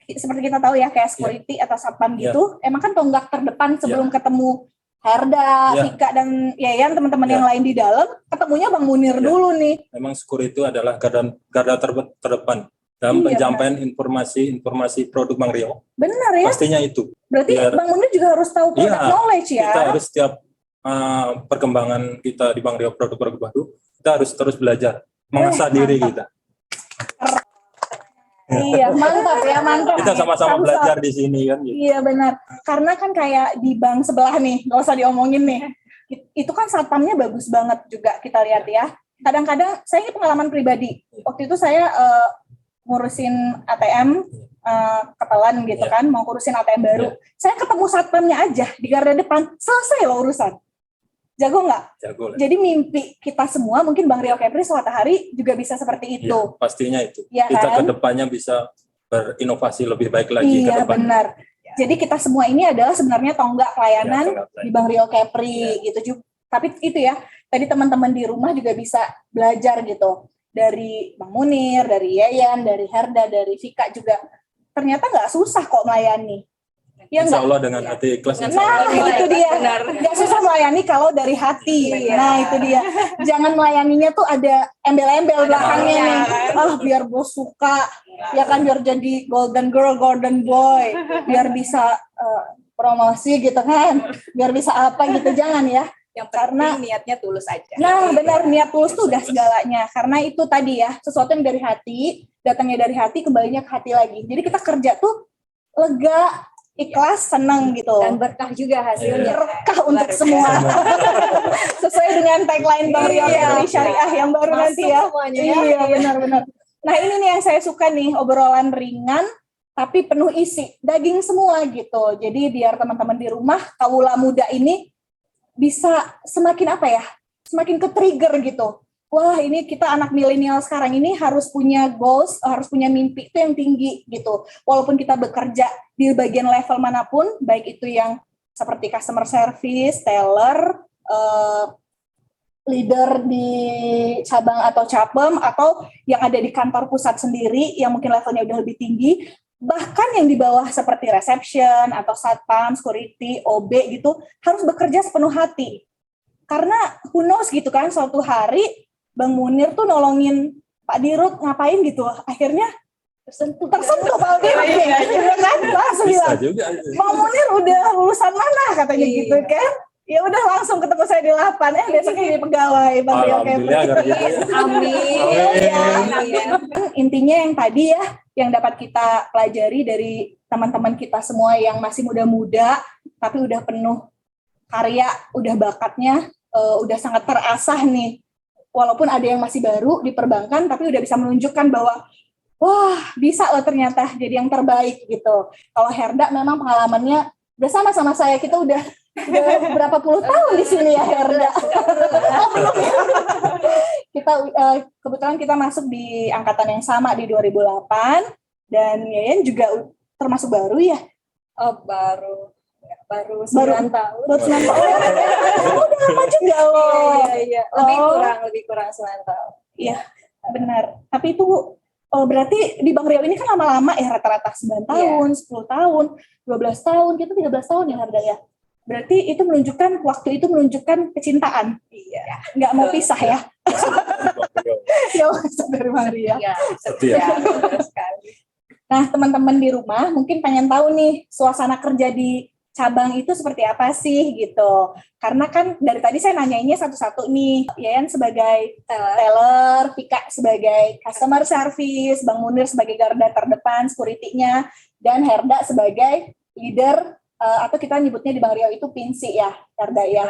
Speaker 2: seperti kita tahu ya kayak security atau satpam gitu, emang kan tonggak terdepan sebelum ketemu Herda, Vika dan Yayan teman-teman yang lain di dalam, ketemunya Bang Munir dulu nih.
Speaker 4: Memang security itu adalah garda terdepan dalam
Speaker 2: Iya,
Speaker 4: penyampaian informasi produk Bang Rio.
Speaker 2: Benar ya.
Speaker 4: Pastinya itu.
Speaker 2: Berarti
Speaker 4: Biar-
Speaker 2: Bang Munir juga harus tahu product
Speaker 4: Iya,
Speaker 2: knowledge ya.
Speaker 4: Kita harus setiap perkembangan kita di Bang Rio produk-produk baru, kita harus terus belajar, mengasah diri
Speaker 2: mantap.
Speaker 4: kita.
Speaker 2: Iya, mantap ya, mantap.
Speaker 4: Kita sama-sama
Speaker 2: Samsat.
Speaker 4: belajar di sini kan. Gitu.
Speaker 2: Iya benar. Karena kan kayak di bank sebelah nih, nggak usah diomongin nih. Itu kan satpamnya bagus banget juga kita lihat ya. Kadang-kadang saya ini pengalaman pribadi. Waktu itu saya ngurusin ATM ketelan gitu
Speaker 4: Iya.
Speaker 2: kan, mau ngurusin ATM baru. Saya ketemu satpamnya aja di garda depan, selesai loh urusan. Jago nggak?
Speaker 4: Jago lah.
Speaker 2: Jadi mimpi kita semua, mungkin Bang Rio Kepri suatu hari juga bisa seperti itu.
Speaker 4: Ya, pastinya itu.
Speaker 2: Ya
Speaker 4: Kita
Speaker 2: kan?
Speaker 4: ke depannya bisa berinovasi lebih baik lagi ke
Speaker 2: Iya
Speaker 4: depan.
Speaker 2: benar. Jadi kita semua ini adalah sebenarnya tonggak pelayanan di Bang Rio Kepri gitu juga. Tapi itu ya, tadi teman-teman di rumah juga bisa belajar gitu. Dari Bang Munir, dari Yayan, dari Herda, dari Vika juga. Ternyata nggak susah kok melayani. Ya
Speaker 4: Insya
Speaker 2: nggak?
Speaker 4: Allah dengan hati ikhlas. Insya
Speaker 2: Nah,
Speaker 4: Allah.
Speaker 2: itu dia.
Speaker 3: Benar.
Speaker 2: Nggak susah melayani kalau dari hati.
Speaker 3: Iya.
Speaker 2: Nah, itu dia. Jangan melayaninya tuh ada embel-embel belakangnya nih. Ah, biar bos suka. Ya kan, biar jadi golden girl, golden boy. Biar bisa promosi gitu kan. Biar bisa apa gitu. Jangan ya.
Speaker 3: Yang
Speaker 2: Karena-
Speaker 3: penting niatnya tulus aja.
Speaker 2: Nah, benar, niat tulus tuh udah segalanya. Karena itu tadi ya, sesuatu yang dari hati, datangnya dari hati, kembalinya ke hati lagi. Jadi kita kerja tuh lega, ikhlas, senang gitu.
Speaker 3: Dan berkah juga hasilnya.
Speaker 2: Berkah untuk
Speaker 3: Luar
Speaker 2: semua.
Speaker 3: biasa.
Speaker 2: Sesuai dengan tagline Bang Rio
Speaker 3: Iya,
Speaker 2: dari Syariah yang baru
Speaker 3: Masuk
Speaker 2: nanti ya.
Speaker 3: semuanya ya.
Speaker 2: Iya, benar-benar. Nah, ini nih yang saya suka nih, obrolan ringan tapi penuh isi, daging semua gitu. Jadi biar teman-teman di rumah, kaula muda ini bisa semakin apa ya? Semakin ke-trigger gitu. Wah, ini kita anak milenial sekarang ini harus punya goals, harus punya mimpi itu yang tinggi gitu. Walaupun kita bekerja di bagian level manapun, baik itu yang seperti customer service, teller, leader di cabang atau cabem, atau yang ada di kantor pusat sendiri yang mungkin levelnya udah lebih tinggi, bahkan yang di bawah seperti reception atau satpam, security, OB gitu, harus bekerja sepenuh hati. Karena who knows gitu kan, suatu hari Bang Munir tuh nolongin Pak Dirut ngapain gitu, akhirnya tersentuh Pak Dirut nih, gitu kan, langsung
Speaker 4: Bisa
Speaker 2: bilang,
Speaker 4: juga.
Speaker 2: Bang Munir udah lulusan mana katanya
Speaker 3: Iya.
Speaker 2: gitu kan. Ya udah langsung ketemu saya di lapan, besoknya jadi pegawai Bang Rio Kepri.
Speaker 4: Alhamdulillah kalau gitu ya.
Speaker 3: Amin.
Speaker 4: Amin.
Speaker 2: Intinya yang tadi ya, yang dapat kita pelajari dari teman-teman kita semua yang masih muda-muda, tapi udah penuh karya, udah bakatnya, udah sangat terasah nih. Walaupun ada yang masih baru di perbankan, tapi udah bisa menunjukkan bahwa wah, bisa loh ternyata jadi yang terbaik gitu. Kalau Herda memang pengalamannya udah sama saya, kita udah berapa puluh tahun di sini ya Herda. Oh, belum ya. Kita kebetulan kita masuk di angkatan yang sama di 2008, dan Yayan juga termasuk baru ya.
Speaker 3: Oh, baru 9 tahun.
Speaker 2: Baru 9 tahun. Oh, udah lama juga loh.
Speaker 3: Iya. Lebih kurang 9 tahun.
Speaker 2: Iya, benar. Tapi itu berarti di Bang Rio ini kan lama-lama ya, rata-rata 9 tahun, 10 tahun, 12 tahun, kita 13 tahun ya Herda ya. Berarti itu menunjukkan, waktu itu menunjukkan kecintaan.
Speaker 3: Iya.
Speaker 2: Nggak mau pisah ya. Ya, dari Bang Rio.
Speaker 1: Iya.
Speaker 4: Setia.
Speaker 3: Betul sekali.
Speaker 2: Nah, teman-teman di rumah mungkin pengen tahu nih, suasana kerja di cabang itu seperti apa sih gitu. Karena kan dari tadi saya nanyainnya satu-satu nih. Yayan sebagai teller, Vika sebagai customer service, Bang Munir sebagai garda terdepan, security-nya, dan Herda sebagai leader, atau kita nyebutnya di Bang Rio itu pinsi ya, Herda ya.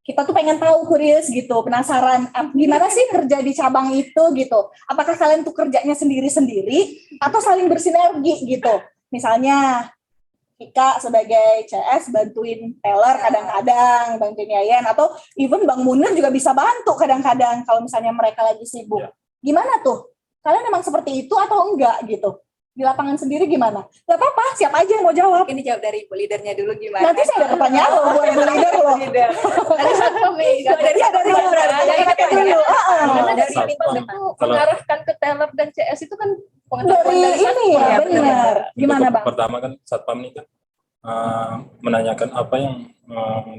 Speaker 2: Kita tuh pengen tahu, curious gitu, penasaran gimana sih kerja di cabang itu gitu. Apakah kalian tuh kerjanya sendiri-sendiri atau saling bersinergi gitu. Misalnya Vika sebagai CS bantuin teller kadang-kadang, bantuin Yayan, atau even Bang Munir juga bisa bantu kadang-kadang kalau misalnya mereka lagi sibuk.
Speaker 4: Ya.
Speaker 2: Gimana tuh? Kalian emang seperti itu atau enggak gitu? Di lapangan sendiri gimana? Gak apa-apa, siapa aja yang mau jawab.
Speaker 3: Mungkin dijawab dari ibu leadernya dulu gimana?
Speaker 2: Nanti saya ada pertanyaan loh buat ibu leader loh.
Speaker 1: Dari satpam nih.
Speaker 3: Dari
Speaker 2: Iya, dari
Speaker 3: dulu berarti.
Speaker 2: dari
Speaker 3: Dari
Speaker 2: dulu.
Speaker 1: Karena dari
Speaker 4: Satpam.
Speaker 1: satpam itu
Speaker 4: Kalau-
Speaker 1: mengarahkan ke teller dan CS itu kan pengetahuan
Speaker 2: Dari
Speaker 1: dari
Speaker 2: ini
Speaker 1: satpam.
Speaker 2: ya,
Speaker 3: benar.
Speaker 2: benar. Gimana
Speaker 4: Untuk
Speaker 2: Bang?
Speaker 4: Pertama kan satpam ini kan menanyakan apa yang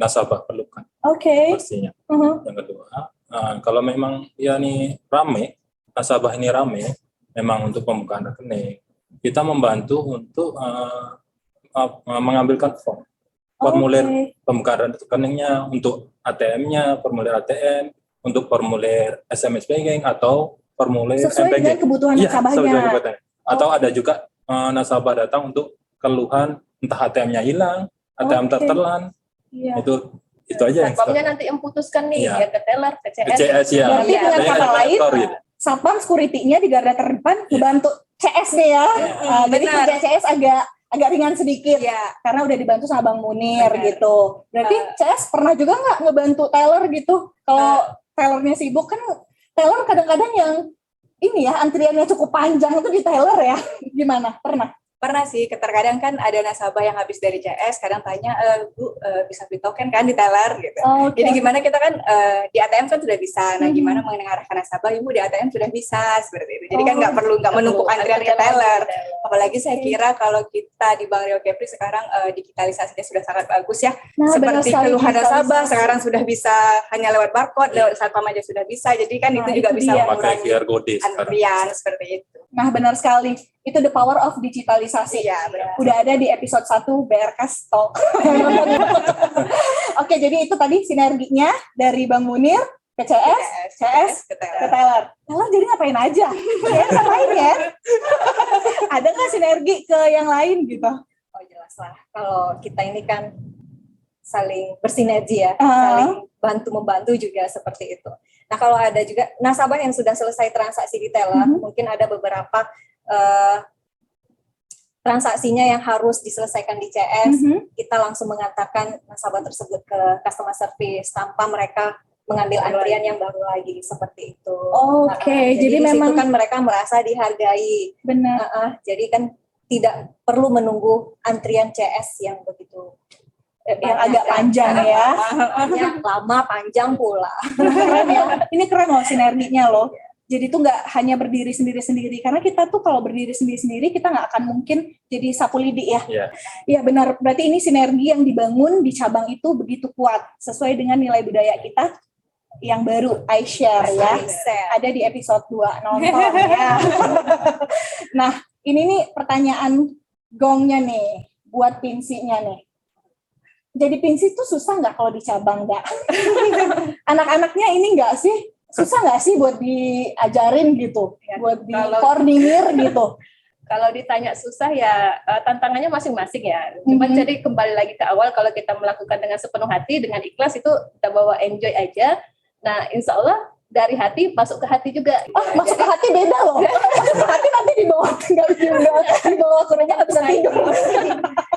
Speaker 4: nasabah perlukan
Speaker 2: Oke.
Speaker 4: pastinya.
Speaker 2: Mhm.
Speaker 4: Yang kedua, kalau memang ya nih rame, nasabah ini rame, memang untuk pembukaan rekening. Kita membantu untuk mengambilkan formulir pembukaan rekeningnya, untuk ATM-nya, formulir ATM, untuk formulir SMS banking atau formulir
Speaker 2: sesuai dengan kebutuhan
Speaker 4: Iya,
Speaker 2: nasabahnya.
Speaker 4: sesuai dengan kebutuhan. Atau ada juga nasabah datang untuk keluhan entah ATM-nya hilang, ATM tertelan.
Speaker 2: Iya.
Speaker 4: Itu aja yang
Speaker 1: Satpamnya nanti yang putuskan nih,
Speaker 4: Iya.
Speaker 1: ya ke teller, ke CS.
Speaker 4: CS ya.
Speaker 2: Berarti dengan
Speaker 4: Ada yang
Speaker 2: kata lain,
Speaker 4: kolektor gitu.
Speaker 2: Satpam security-nya di garda terdepan membantu CS nih ya. Jadi
Speaker 3: benar.
Speaker 2: kerja CS agak ringan sedikit
Speaker 3: Iya.
Speaker 2: karena udah dibantu sama Bang Munir
Speaker 3: Benar.
Speaker 2: gitu. Berarti CS pernah juga nggak ngebantu teller gitu? Kalau tellernya sibuk kan, teller kadang-kadang yang ini ya antriannya cukup panjang itu di teller ya. Gimana?
Speaker 3: Pernah sih, terkadang kan ada nasabah yang habis dari CS, kadang tanya, Bu, bisa beli token kan di teller gitu.
Speaker 2: Oke.
Speaker 3: Jadi gimana kita kan di ATM kan sudah bisa, nah
Speaker 2: Mhm.
Speaker 3: gimana mengarahkan nasabah, Ibu di ATM sudah bisa, seperti itu. Jadi kan nggak menumpuk antrian ke teller. Apalagi saya kira kalau kita di Bank Rio Kepri sekarang digitalisasinya sudah sangat bagus ya.
Speaker 2: Nah, benar
Speaker 3: Seperti
Speaker 2: sekali,
Speaker 3: keluhan nasabah
Speaker 2: digitalisasi.
Speaker 3: sekarang sudah bisa hanya lewat barcode, lewat Satpam aja sudah bisa. Jadi kan
Speaker 2: Nah,
Speaker 3: itu juga
Speaker 2: itu
Speaker 3: bisa
Speaker 2: dia.
Speaker 4: Pakai
Speaker 3: mengurangi
Speaker 4: QR code sekarang.
Speaker 3: antrian seperti itu.
Speaker 2: Nah, benar sekali. Itu the power of digitalisasi.
Speaker 3: Iya, benar.
Speaker 2: Udah ada di episode 1 BRK Talk. Oke, jadi itu tadi sinerginya dari Bang Munir ke CS
Speaker 3: ke
Speaker 2: ke
Speaker 3: teller.
Speaker 2: Teller. Teller jadi ngapain aja? Ya, ngapain ya? Ada nggak sinergi ke yang lain gitu?
Speaker 1: Oh jelas lah, kalau kita ini kan saling bersinergi ya,
Speaker 2: Ah.
Speaker 1: saling bantu-membantu juga seperti itu. Nah kalau ada juga nasabah yang sudah selesai transaksi di teller, mungkin ada beberapa transaksinya yang harus diselesaikan di CS, kita langsung mengantarkan nasabah tersebut ke customer service tanpa mereka mengambil antrian yang baru lagi, seperti itu.
Speaker 2: Oke,
Speaker 1: jadi
Speaker 2: jadi
Speaker 1: di situ
Speaker 2: memang
Speaker 1: kan mereka merasa dihargai.
Speaker 2: benar.
Speaker 1: Jadi kan tidak perlu menunggu antrian CS yang begitu
Speaker 2: Yang agak panjang ya.
Speaker 1: lama panjang pula.
Speaker 2: Keren ya. Ini keren loh sinerginya loh. Jadi tuh nggak hanya berdiri sendiri-sendiri, karena kita tuh kalau berdiri sendiri-sendiri kita nggak akan mungkin jadi sapu lidi ya.
Speaker 4: Iya.
Speaker 2: Iya benar, berarti ini sinergi yang dibangun di cabang itu begitu kuat, sesuai dengan nilai budaya kita yang baru, iShare ya. Ada di episode 2, nonton ya. Nah, ini nih pertanyaan gongnya nih, buat pinsinya nih. Jadi pinsi tuh susah nggak kalau di cabang nggak? Anak-anaknya ini nggak sih? Susah nggak sih buat diajarin gitu, buat dikoordinir gitu?
Speaker 1: Kalau ditanya susah ya tantangannya masing-masing ya. Cuman jadi kembali lagi ke awal, kalau kita melakukan dengan sepenuh hati, dengan ikhlas itu kita bawa enjoy aja. Nah insya Allah dari hati masuk ke hati juga.
Speaker 2: Masuk ke hati beda loh. Masuk ke hati nanti dibawa ke rumah nggak bisa tidur.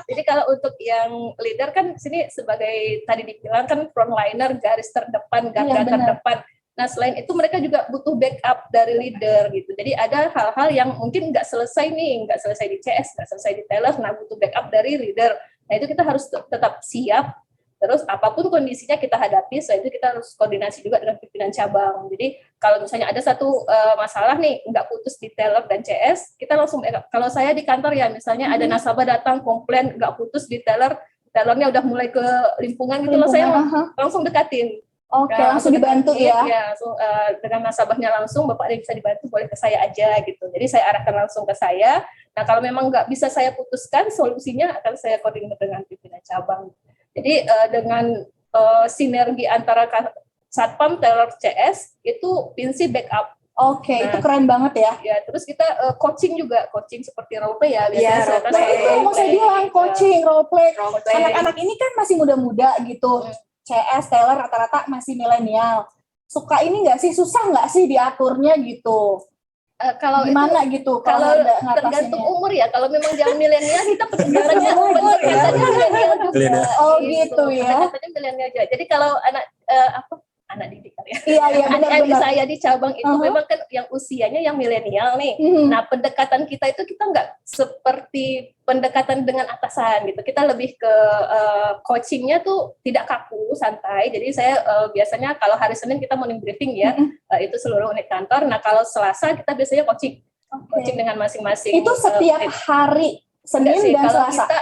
Speaker 1: Jadi kalau untuk yang leader kan sini sebagai tadi dibilang kan frontliner, garis terdepan, garda terdepan. Nah selain itu mereka juga butuh backup dari leader gitu. Jadi ada hal-hal yang mungkin nggak selesai di CS, nggak selesai di teller, nah butuh backup dari leader. Nah itu kita harus tetap siap. Terus apapun kondisinya kita hadapi, selain itu kita harus koordinasi juga dengan pimpinan cabang. Jadi kalau misalnya ada satu masalah nih, nggak putus di teller dan CS, kita langsung backup. Kalau saya di kantor ya misalnya ada nasabah datang komplain nggak putus di teller, tellernya udah mulai ke limpungan gitu loh, saya langsung dekatin.
Speaker 2: Oke, langsung dibantu ya.
Speaker 1: Ya, langsung dengan nasabahnya langsung, Bapak ada bisa dibantu, boleh ke saya aja gitu. Jadi saya arahkan langsung ke saya. Nah kalau memang nggak bisa saya putuskan, solusinya akan saya koordinir dengan pimpinan cabang. Jadi dengan sinergi antara Satpam, Teller, CS itu pinsi backup.
Speaker 2: Oke, itu keren banget ya.
Speaker 1: Ya, terus kita coaching juga, coaching seperti role play ya. Biasanya
Speaker 2: Nah itu mau saya bilang, coaching, role play. Anak-anak ini kan masih muda-muda gitu. CS, Teller rata-rata masih milenial. Suka ini nggak sih, susah nggak sih diaturnya gitu?
Speaker 1: Kalau
Speaker 2: gimana
Speaker 1: itu,
Speaker 2: gitu?
Speaker 1: Kalau tergantung umur ya. Kalau memang yang milenial kita pendekatannya milenial juga.
Speaker 2: Oh gitu ya.
Speaker 1: Pendekatannya milenial juga. Jadi kalau anak didik ya.
Speaker 2: Iya
Speaker 1: adik-adik saya di cabang itu memang kan yang usianya yang milenial nih. Nah pendekatan kita itu kita nggak seperti pendekatan dengan atasan gitu. Kita lebih ke coachingnya tuh tidak kaku, santai. Jadi saya biasanya kalau hari Senin kita morning briefing ya, itu seluruh unit kantor. Nah kalau Selasa kita biasanya coaching dengan masing-masing.
Speaker 2: Itu setiap hari Senin dan
Speaker 1: kalau
Speaker 2: Selasa.
Speaker 1: Kita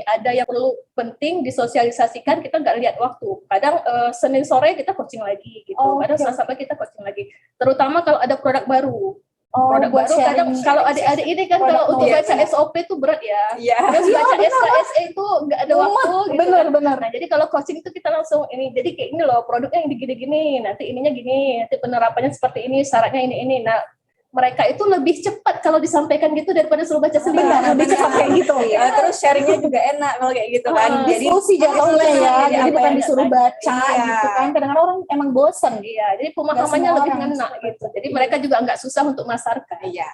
Speaker 1: ada yang perlu penting disosialisasikan, kita nggak lihat waktu. Kadang Senin sore kita coaching lagi gitu. Kadang Selasa pagi kita coaching lagi. Terutama kalau ada produk baru.
Speaker 2: Oh,
Speaker 1: Produk
Speaker 2: buat
Speaker 1: baru kadang
Speaker 2: sharing.
Speaker 1: kalau adik-adik ini kan
Speaker 2: Produk
Speaker 1: kalau untuk
Speaker 3: knowledge.
Speaker 1: baca SOP itu berat ya.
Speaker 3: Iya.
Speaker 1: Terus
Speaker 2: Iya,
Speaker 1: baca
Speaker 2: benar,
Speaker 1: SKSE itu nggak ada waktu gitu kan.
Speaker 2: Benar.
Speaker 1: Nah, jadi kalau coaching itu kita langsung ini, jadi kayak ini loh, produknya yang gini-gini, nanti ininya gini, nanti penerapannya seperti ini, syaratnya ini. Nah, mereka itu lebih cepat kalau disampaikan gitu daripada suruh baca sendiri.
Speaker 2: Benar, lebih cepat kayak gitu.
Speaker 3: Terus sharingnya juga enak kalau kayak gitu kan.
Speaker 1: Ah,
Speaker 3: Jadi
Speaker 2: Diskusi jatuhnya ya,
Speaker 3: Jadi
Speaker 2: jadi
Speaker 3: apa
Speaker 2: bukan
Speaker 3: yang
Speaker 2: disuruh
Speaker 1: ditanya.
Speaker 2: baca
Speaker 3: Iya.
Speaker 2: gitu kan. Kadang-kadang orang emang bosen.
Speaker 1: Iya, jadi pemahamannya
Speaker 2: Nggak semua
Speaker 1: lebih
Speaker 2: orang
Speaker 1: ngena
Speaker 2: seperti
Speaker 1: gitu. Jadi mereka juga nggak susah untuk masarkan.
Speaker 3: iya.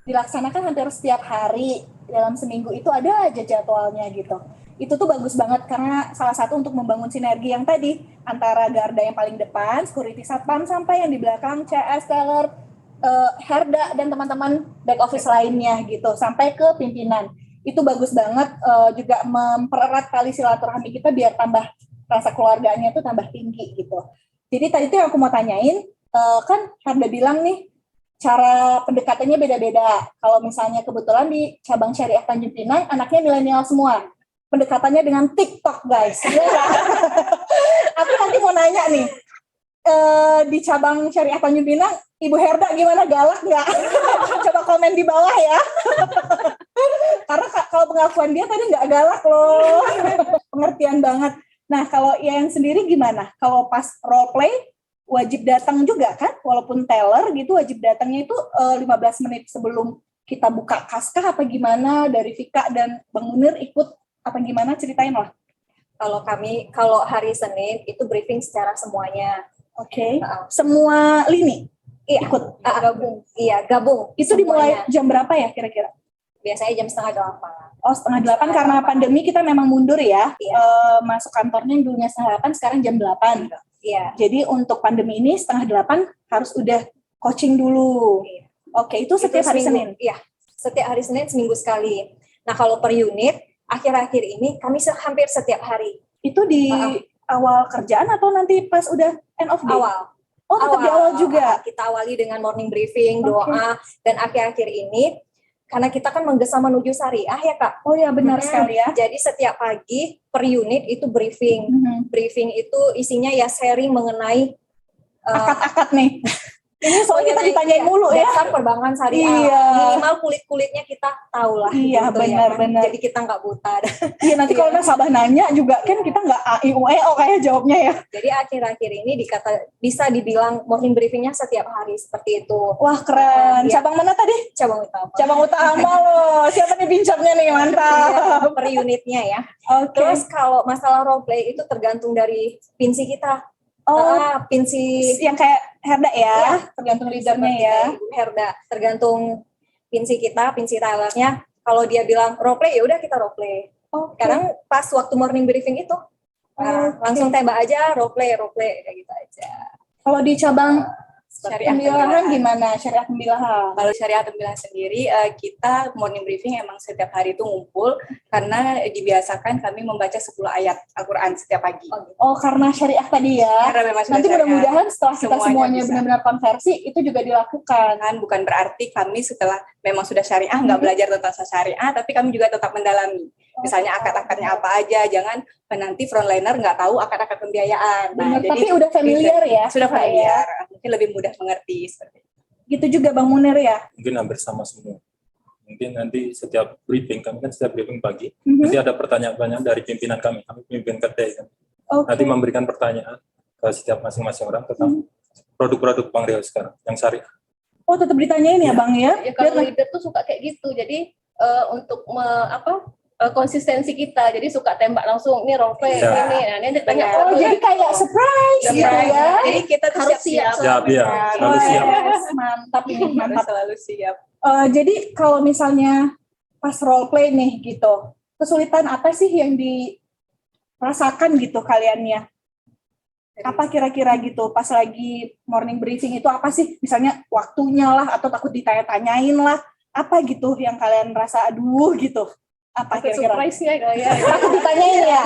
Speaker 2: Dilaksanakan hampir setiap hari dalam seminggu itu ada aja jadwalnya gitu. Itu tuh bagus banget karena salah satu untuk membangun sinergi yang tadi antara garda yang paling depan, security satpam sampai yang di belakang CS, teller, Herda dan teman-teman back office lainnya gitu sampai ke pimpinan. Itu bagus banget juga mempererat tali silaturahmi kita biar tambah rasa keluarganya itu tambah tinggi gitu. Jadi tadi tuh yang aku mau tanyain kan Herda bilang nih cara pendekatannya beda-beda. Kalau misalnya kebetulan di cabang syariah Tanjung Pinang anaknya milenial semua. Pendekatannya dengan TikTok guys. Iya nggak? Aku nanti mau nanya nih di cabang syariah Tanjung Pinang Ibu Herda gimana, galak nggak? Coba komen di bawah ya. Karena kalau pengakuan dia tadi nggak galak loh. Pengertian banget. Nah kalau yang sendiri gimana? Kalau pas role play wajib datang juga kan? Walaupun teller gitu wajib datangnya itu 15 menit sebelum kita buka kaskah apa gimana? Dari Vika dan Bang Munir ikut apa gimana? Ceritain lah.
Speaker 3: Kalau hari Senin itu briefing secara semuanya.
Speaker 2: Oke. Semua lini
Speaker 3: Iya,
Speaker 2: ikut.
Speaker 3: gabung. Iya, gabung.
Speaker 2: Itu dimulai
Speaker 3: semuanya.
Speaker 2: jam berapa ya kira-kira?
Speaker 3: Biasanya jam 7:30.
Speaker 2: Oh, 7:30 karena pandemi kita memang mundur ya.
Speaker 3: Iya.
Speaker 2: Masuk kantornya yang dulunya 7:30 sekarang jam 8.
Speaker 3: Iya.
Speaker 2: Jadi untuk pandemi ini 7:30 harus udah coaching dulu.
Speaker 3: Iya.
Speaker 2: Oke, itu setiap hari Senin.
Speaker 3: Iya, setiap hari Senin seminggu sekali. Nah, kalau per unit akhir-akhir ini kami hampir setiap hari.
Speaker 2: Itu di awal kerjaan atau nanti pas udah end of day?
Speaker 3: Awal.
Speaker 2: Oh, tetap di awal juga.
Speaker 3: Kita awali dengan morning briefing,
Speaker 2: Oke.
Speaker 3: doa, dan akhir-akhir ini karena kita kan menggesa menuju syariah ya Kak.
Speaker 2: Oh ya, benar sekali ya.
Speaker 3: Jadi setiap pagi per unit itu briefing. Briefing itu isinya ya sharing mengenai
Speaker 2: Akad-akad nih. Ini soalnya kita ditanyain mulu ya.
Speaker 3: dasar perbankan syariah.
Speaker 2: Iya.
Speaker 3: Minimal kulit-kulitnya kita tahu lah.
Speaker 2: Iya,
Speaker 3: gitu
Speaker 2: benar-benar.
Speaker 3: Jadi kita nggak buta.
Speaker 2: Iya, nanti kalau nasabah nanya juga kan kita nggak AIUEO kayak jawabnya ya.
Speaker 3: Jadi akhir-akhir ini bisa dibilang morning briefingnya setiap hari seperti itu.
Speaker 2: Wah, keren.
Speaker 3: Iya.
Speaker 2: Cabang mana tadi?
Speaker 3: Cabang utama.
Speaker 2: Cabang utama loh. Siapa nih pinjamnya nih? Mantap.
Speaker 3: Iya, per unitnya ya.
Speaker 2: Oke.
Speaker 3: Terus kalau masalah role play itu tergantung dari pinsi kita.
Speaker 2: Oh,
Speaker 3: Pinsi
Speaker 2: yang kayak Herda ya,
Speaker 3: Iya.
Speaker 2: tergantung leadernya
Speaker 3: seperti
Speaker 2: ya.
Speaker 3: Ibu Herda, tergantung pinsi kita, pinsi talentnya. Kalau dia bilang role play, ya udah kita role play.
Speaker 2: Oh,
Speaker 3: Kadang pas waktu morning briefing itu langsung tembak aja role play kayak gitu aja.
Speaker 2: kalau di cabang
Speaker 3: Syariah
Speaker 2: pembilahan
Speaker 3: Pembilahan.
Speaker 2: gimana? Syariah pembilahan.
Speaker 3: Kalau syariah pembilahan sendiri, kita morning briefing emang setiap hari itu ngumpul karena dibiasakan kami membaca 10 ayat Al-Quran setiap pagi.
Speaker 2: Oh, karena syariah tadi ya.
Speaker 3: Karena memang sudah
Speaker 2: Nanti
Speaker 3: syariah.
Speaker 2: mudah-mudahan setelah kita
Speaker 3: Semuanya
Speaker 2: semuanya
Speaker 3: bisa.
Speaker 2: benar-benar konversi, itu juga dilakukan.
Speaker 3: Kan bukan berarti kami setelah memang sudah syariah nggak belajar tentang syariah, tapi kami juga tetap mendalami. Misalnya akad-akadnya apa aja, jangan nanti frontliner nggak tahu akad-akad pembiayaan.
Speaker 2: Benar, tapi udah familiar ya.
Speaker 3: Sudah
Speaker 2: Kak, ya.
Speaker 3: familiar, mungkin lebih mudah mengerti seperti itu.
Speaker 2: Gitu juga Bang Munir ya.
Speaker 4: Mungkin hampir sama semua. Mungkin nanti setiap briefing, kami kan setiap briefing pagi,
Speaker 2: Mhm.
Speaker 4: nanti ada pertanyaan-pertanyaan dari pimpinan kami pimpinan kedai kan.
Speaker 2: Oke.
Speaker 4: Nanti memberikan pertanyaan ke setiap masing-masing orang tentang produk-produk Bang Rio sekarang, yang syariah.
Speaker 2: Oh, tetap ditanyain ya, Bang ya.
Speaker 1: Ya kalau
Speaker 2: Biar-
Speaker 1: leader tuh suka kayak gitu. Jadi untuk konsistensi kita. Jadi suka tembak langsung nih role play
Speaker 4: Ya.
Speaker 1: ini. Nah, ini ditanya
Speaker 3: Benar.
Speaker 2: Oh, jadi kayak surprise gitu ya.
Speaker 3: Jadi kita tuh
Speaker 1: Harus
Speaker 3: siap-siap.
Speaker 4: Siap, iya. Selalu siap.
Speaker 2: Yes, mantap ini,
Speaker 3: Harus
Speaker 2: mantap.
Speaker 3: selalu siap.
Speaker 2: Jadi kalau misalnya pas role play nih gitu, kesulitan apa sih yang dirasakan gitu kaliannya? Apa kira-kira gitu pas lagi morning briefing itu apa sih? Misalnya waktunya lah atau takut ditanya-tanyain lah, apa gitu yang kalian rasa aduh gitu? Apa
Speaker 1: Takut
Speaker 2: kira-kira?
Speaker 1: surprise-nya kali ya.
Speaker 2: Takut ditanyain ya?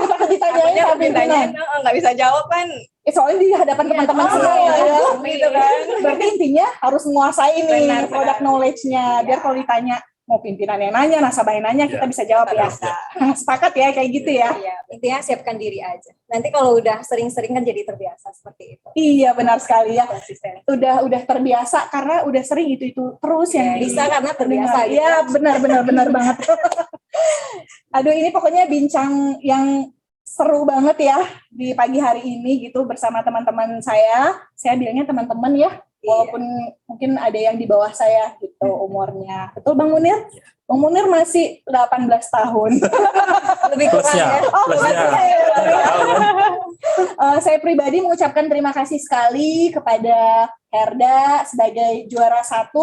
Speaker 2: Takut ditanyain sama pimpinan?
Speaker 3: nggak bisa jawab kan.
Speaker 2: Soalnya di hadapan teman-teman semua ya.
Speaker 3: Gitu kan.
Speaker 2: Berarti intinya harus menguasai nih
Speaker 3: Benar,
Speaker 2: produk
Speaker 3: benar.
Speaker 2: knowledge-nya. Biar kalau ditanya, mau pimpinan yang nanya, nasabah yang nanya, kita
Speaker 4: Ya.
Speaker 2: bisa jawab ya.
Speaker 3: Bisa.
Speaker 2: Sepakat ya, kayak gitu ya.
Speaker 3: Iya, intinya siapkan diri aja. Nanti kalau udah sering-sering kan jadi terbiasa seperti itu.
Speaker 2: Iya, benar sekali ya.
Speaker 3: Konsisten.
Speaker 2: udah terbiasa karena udah sering itu terus yang
Speaker 3: Bisa karena terbiasa gitu.
Speaker 2: Iya, benar banget. Aduh, ini pokoknya bincang yang seru banget ya di pagi hari ini gitu bersama teman-teman saya. Saya bilangnya teman-teman ya, walaupun mungkin ada yang di bawah saya gitu umurnya. Betul Bang Munir? Bang Munir masih 18 tahun.
Speaker 3: Lebih kurang ya.
Speaker 4: Plusnya.
Speaker 2: Saya pribadi mengucapkan terima kasih sekali kepada Herda sebagai juara 1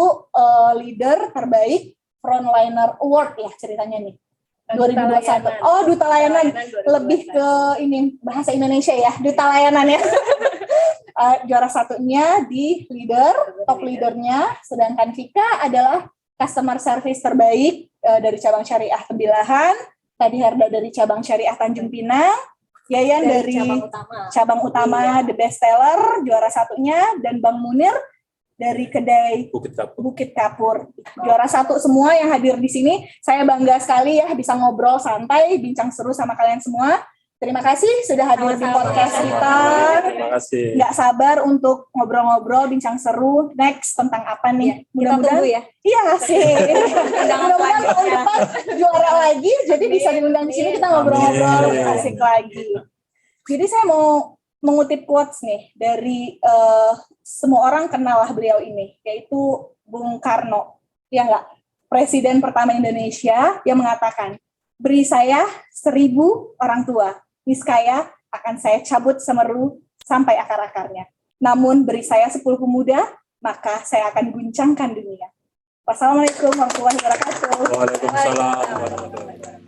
Speaker 2: leader terbaik Frontliner Award ya ceritanya nih. 2021. Oh, Duta Layanan. Lebih ke ini bahasa Indonesia ya, Duta Layanan ya. Juara 1-nya di leader, top leadernya, sedangkan Vika adalah customer service terbaik dari cabang syariah Tembilahan, tadi Herda dari cabang syariah Tanjung Pinang, Yayan dari cabang utama The Best Seller, juara 1-nya, dan Bang Munir dari kedai Bukit Kapur. Juara 1 semua yang hadir di sini. Saya bangga sekali ya bisa ngobrol santai, bincang seru sama kalian semua. Terima kasih sudah hadir di podcast kita.
Speaker 4: Terima kasih.
Speaker 2: Nggak sabar untuk ngobrol-ngobrol, bincang seru. Next tentang apa nih?
Speaker 3: Mudah-mudahan ya.
Speaker 2: Iya sih. Mudah-mudahan tahun depan juara lagi, jadi bisa diundang di sini kita ngobrol-ngobrol asik lagi. Jadi saya mau mengutip quotes nih dari semua orang kenal lah beliau ini, yaitu Bung Karno, ya nggak? Presiden pertama Indonesia yang mengatakan, beri saya 1000 orang tua, niscaya akan saya cabut semeru sampai akar-akarnya. Namun beri saya 10 pemuda, maka saya akan guncangkan dunia. Wassalamualaikum warahmatullahi wabarakatuh.
Speaker 4: Waalaikumsalam warahmatullahi wabarakatuh.